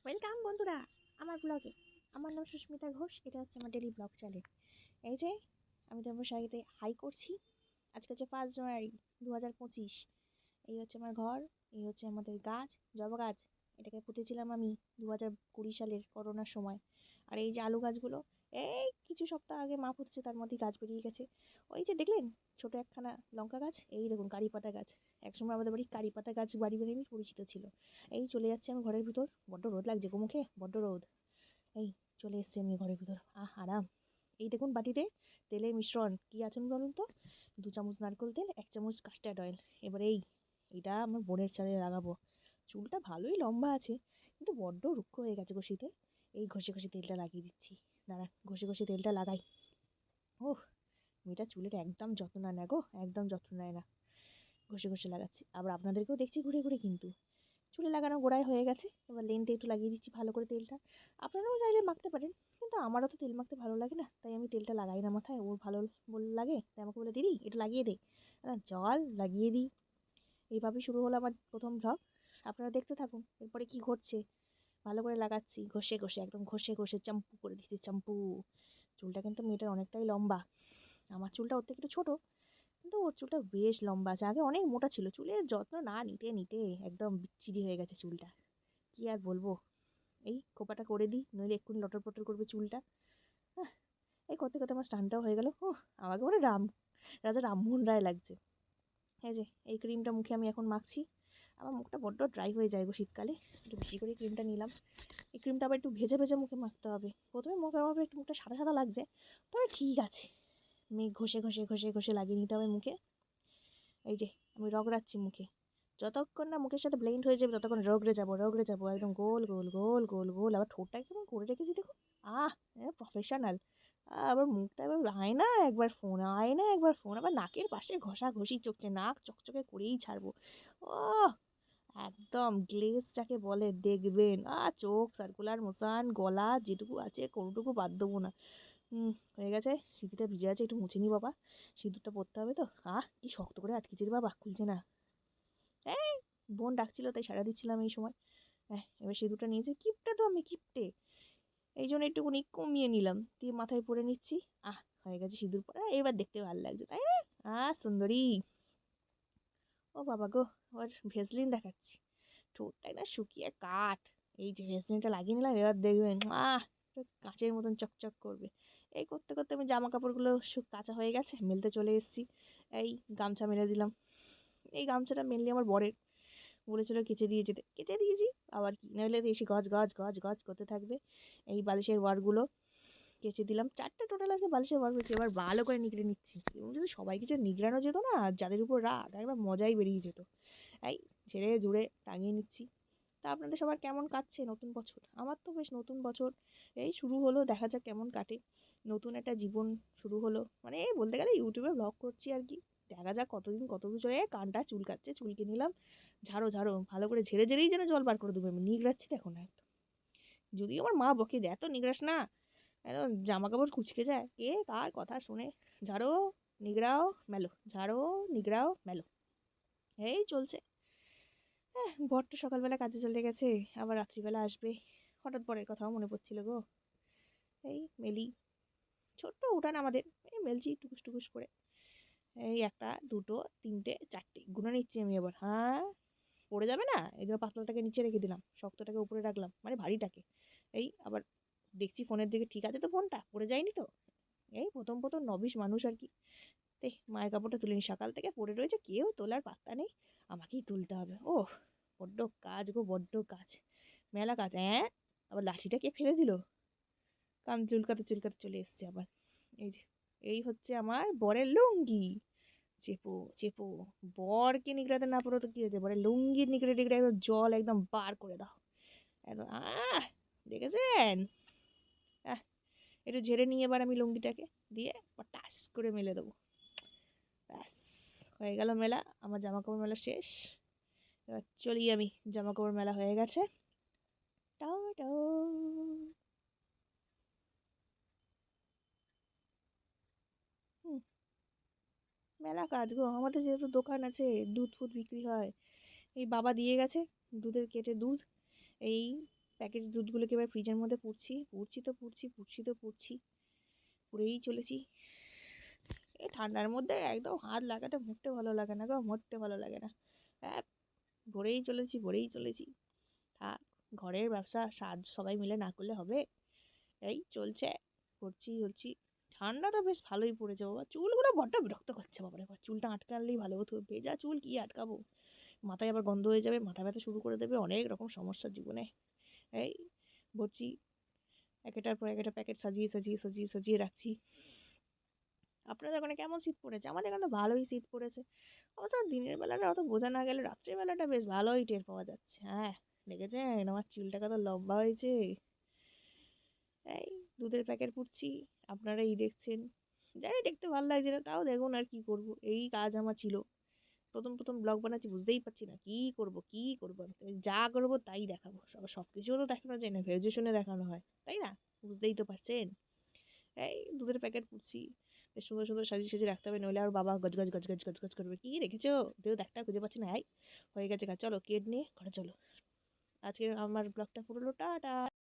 Welcome বন্ধুরা আমার ব্লগে। আমার নাম সুস্মিতা ঘোষ, এটা হচ্ছে আমার ডেলি ব্লগ চ্যানেল। এই যে আমি তোমার সাথে হাই করছি। আজকে হচ্ছে 1 জানুয়ারি 2025। এই হচ্ছে আমার ঘর, এই হচ্ছে আমাদের গাছ, জবা গাছ। এটাকে পুঁতেছিলাম আমি 2020 সালের করোনার সময়। আর এই যে আলু গাছগুলো, এই কিছু সপ্তাহ আগে মা পুঁতেছে, তার মধ্যেই গাছ বেরিয়ে গেছে। ওই যে দেখলেন ছোটো একখানা লঙ্কা গাছ, এই দেখুন কারি পাতা গাছ। একসময় আমাদের বাড়ি কারি পাতা গাছ বাড়ি বাড়ি পরিচিত ছিল। এই চলে যাচ্ছে আমি ঘরের ভিতর, বড্ড রোদ লাগছে গো মুখে, বড্ড রোদ। এই চলে এসছি আমি ঘরের ভিতর, আরাম। এই দেখুন বাটিতে তেলের মিশ্রণ কী আছে বলুন তো। 2 চামচ নারকেল তেল, 1 চামচ কাস্টার্ড অয়েল। এবার এইটা আমার বোনের চালে লাগাবো। চুলটা ভালোই লম্বা আছে, কিন্তু বড্ড রুক্ষ হয়ে গেছে গো শীতে। এই ঘষে ঘষে তেলটা লাগিয়ে দিচ্ছি, দাঁড়া ঘষে ঘষে তেলটা লাগাই। ওহ, মেয়েটা চুলের একদম যত্ন নেয় না গো, একদম যত্ন নেয় না। ঘষে ঘষে লাগাচ্ছি, আবার আপনাদেরকেও দেখছি ঘুরে ঘুরে কিন্তু। চুলে লাগানো গোড়ায় হয়ে গেছে, এবার লেন্টে একটু লাগিয়ে দিচ্ছি ভালো করে তেলটা। আপনারাও চাইলে মাখতে পারেন, কিন্তু আমারও তো তেল মাখতে ভালো লাগে না, তাই আমি তেলটা লাগাই না মাথায়। ওর ভালো লাগে, তাই আমাকে বলে দিদি একটু লাগিয়ে দে, জল লাগিয়ে দিই। এইভাবেই শুরু হলো আমার প্রথম ভ্লগ। আপনারা দেখতে থাকুন এরপরে কি ঘটছে। ভালো করে লাগাচ্ছি, ঘষে ঘষে একদম ঘষে ঘষে চাম্পু করে দিচ্ছি, চাম্পু। চুলটা কিন্তু মেয়েটার অনেকটাই লম্বা। আমার চুলটা ওর থেকে একটু ছোটো, কিন্তু ওর চুলটা বেশ লম্বা আছে। আগে অনেক মোটা ছিল, চুলের যত্ন না নিতে নিতে একদম বিচ্ছিরি হয়ে গেছে চুলটা। কি আর বলবো। এই খোপাটা করে দিই, নইলে এক্ষুনি লটর পটর করবে চুলটা। হ্যাঁ, এই করতে করতে আমার স্নানটাও হয়ে গেল। আমাকে বলে রাজা রামমোহন রায় লাগছে। এই যে এই ক্রিমটা মুখে আমি এখন মাখছি। আমার মুখটা বড্ড ড্রাই হয়ে যায় গো শীতকালে, একটু বেশি করে ক্রিমটা নিলাম। এই ক্রিমটা আবার একটু ভেজে ভেজে মুখে মাখতে হবে। প্রথমে মুখে আমার একটু মুখটা সাদা সাদা লাগছে, তবে ঠিক আছে। আমি ঘষে ঘষে ঘষে ঘষে লাগিয়ে নিতে হবে মুখে। এই যে আমি রগড়াচ্ছি মুখে, যতক্ষণ না মুখের সাথে ব্লেন্ড হয়ে যাবে ততক্ষণ রগড়ে যাবো একদম গোল গোল গোল গোল গোল। আবার ঠোঁটটা কেমন করে রেখেছি দেখুন, প্রফেশনাল। আবার মুখটা এবার একবার ফোন আবার নাকের পাশে ঘষা ঘষি চকছে, নাক চকচকে করেই ছাড়বো। ও, একদম গ্লেজ যাকে বলে দেখবেন। চোখ সার্কুলার মোশন, গলা যেটুকু আছে কোনোটুকু বাদ দেবো না। হয়ে গেছে, সিঁথিটা ভিজে আছে, একটু মুছে নি বাবা। সিঁদুরটা পরতে হবে তো। কি শক্ত করে আটকেছে রে বাবা, খুলছে না। এই বোন ডাকছিল তাই সাড়া দিচ্ছিলাম এই সময়। এবার সিঁদুরটা নিয়েছি, কিপটে তো আমি কিপটে, এই জন্য একটুখানি কমিয়ে নিলাম, দিয়ে মাথায় পরে নিচ্ছি। হয়ে গেছে সিঁদুর পরা, এবার দেখতে ভালো লাগছে তাই না? সুন্দরী। ও বাবা গো, ওর ভেসলিন দেখাচ্ছি, ঠোঁটটা একদম শুকিয়ে কাঠ। এই যে ভেসলিনটা লাগিয়ে নিলাম, এবার দেখবেন কাঁচের মতন চকচক করবে। এই করতে করতে আমি জামা কাপড়গুলো কাঁচা হয়ে গেছে, মেলতে চলে এসেছি। এই গামছা মেলে দিলাম। এই গামছাটা মেনলি আমার বরের, বলেছিল কেচে দিয়ে যেতে, কেচে দিয়েছি। আবার কি নইলে এসে গজ গজ গজ গজ করতে থাকবে। এই বালিশের ওয়ারগুলো কেচে দিলাম, 4টে টোটাল আজকে বালিশের ওয়ার হয়েছে। এবার ভালো করে নিগড়ে নিচ্ছি, এবং যদি সবাই কিছু নিগড়ানো যেত না, যাদের উপর রাগ একদম মজাই বেরিয়ে যেত। এই ঝেড়ে ঝুড়ে টাঙিয়ে নিচ্ছি। তা আপনাদের সবার কেমন কাটছে নতুন বছর? আমার তো বেশ নতুন বছর এই শুরু হলো, দেখা যাক কেমন কাটে। নতুন একটা জীবন শুরু হলো, মানে এই বলতে গেলে ইউটিউবে ব্লগ করছি আর কি। দেখা যাক কতদিন কত কিছু। কানটা চুলকাচ্ছে, চুলকে নিলাম। ঝাড়ো ঝাড়ো ভালো করে ঝেড়ে ঝেড়েই যেন জল বার করে দেবো, আমি নিগড়াচ্ছি দেখো না একদম। যদি আমার মা বকে দেয় এত নিগড়াস না, একদম জামা কাপড় কুচকে যায়। কার কথা শুনে। ঝাড়ো, নিগড়াও, মেলো, ঝাড়ো, নিগড়াও, মেলো, এই চলছে। বরটা সকালবেলা কাজে চলে গেছে, আবার রাত্রিবেলা আসবে। হঠাৎ পরের কথাও মনে পড়ছিল গো। এই মেলি, ছোট্ট উঠান আমাদের, এই মেলছি টুকুস টুকুস করে। এই 1, 2, 3, 4টে গুনে নিচ্ছি আমি এবার। পড়ে যাবে না, এই জন্য পাতলাটাকে নিচে রেখে দিলাম, শক্তটাকে উপরে রাখলাম, মানে ভারীটাকে। এই আবার দেখছি ফোনের দিকে, ঠিক আছে তো ফোনটা, পড়ে যায়নি তো। এই প্রথম প্রথম নবিশ মানুষ আর কি। মায়ের কাপড়টা তুলে নি, সকাল থেকে পড়ে রয়েছে, কেউ তোলার পাত্তা নেই, আমাকেই তুলতে হবে। বড্ড কাজ গো, বড্ড কাজ, মেলা কাজ। আবার লাঠিটা কে ফেলে দিল, কান চুলকাতে চুলকাতে চলে এসছে আবার। এই যে এই হচ্ছে আমার বরের লুঙ্গি। চেপো চেপো, বরকে নিগড়াতে না পারো তো কি হয়েছে, বরের লুঙ্গি নিগড়ে টিগড়ে একদম জল একদম বার করে দাও একদম। দেখেছেন? একটু ঝেড়ে নিয়ে এবার আমি লুঙ্গিটাকে দিয়ে টাস করে মেলে দেবো। ব্যাস, হয়ে গেল মেলা, আমার জামা কাপড় মেলা শেষ। এবার চলি আমি, জামা কাপড় মেলা হয়ে গেছে। টাও টাও। মেলা কাজ গো, আমাদের যেহেতু দোকান আছে, দুধ ফুধ বিক্রি হয়। এই বাবা দিয়ে গেছে দুধের কেটে দুধ। এই প্যাকেজ দুধগুলোকে এবার ফ্রিজের মধ্যে পুড়ছি পুড়েই চলেছি। এই ঠান্ডার মধ্যে একদম হাত লাগাতে মোটে ভালো লাগে না গো, মোটে ভালো লাগে না। হ্যাঁ, ভরেই চলেছি। থাক, ঘরের ব্যবসা সবাই মিলে না করলে হবে? এই চলছে, করছি। ঠান্ডা তো বেশ ভালোই পড়েছে বাবা। চুলগুলো বড্ড বিরক্ত করছে বাবারে বাবা। চুলটা আটকালেই ভালো হতো। ভেজা চুল কি আটকাবো? মাথায় আবার গন্ধ হয়ে যাবে, মাথা ব্যথা শুরু করে দেবে, অনেক রকম সমস্যা জীবনে। এই ভরছি, একেটার পর একটা প্যাকেট সাজিয়ে রাখছি। আপনাদের ওখানে কেমন শীত পড়েছে? আমাদের এখানে তো ভালোই শীত পড়েছে। অবশ্য দিনের বেলাটা অত বোঝা না গেলে রাত্রের বেলাটা বেশ ভালোই টের পাওয়া যাচ্ছে। হ্যাঁ, দেখেছেন আমার চুলটা কত লম্বা হয়েছে? এই দুধের প্যাকেট পুড়ছি, আপনারা এই দেখছেন। জানি দেখতে ভালো লাগছে না, তাও দেখুন আর কি করব। এই কাজ আমার ছিল। প্রথম ব্লগ বানাচ্ছি, বুঝতেই পারছি না কি করব আমি। যা করবো তাই দেখাবো। সবকিছুও তো দেখানো যায় না, ভেজে শুনে দেখানো হয়, তাই না? বুঝতেই তো পারছেন। এই দুধের প্যাকেট পুড়ছি, বেশ সুন্দর সাজিয়ে রাখতে হবে, নইলে আর বাবা গজ করবে। কি রেখেছো? দেও একটা খুঁজে পাচ্ছি না। হয়ে গেছে কাজ, চলো কেট নিয়ে ঘরে চলো। আজকে আমার ব্লগটা পুরো টাটা।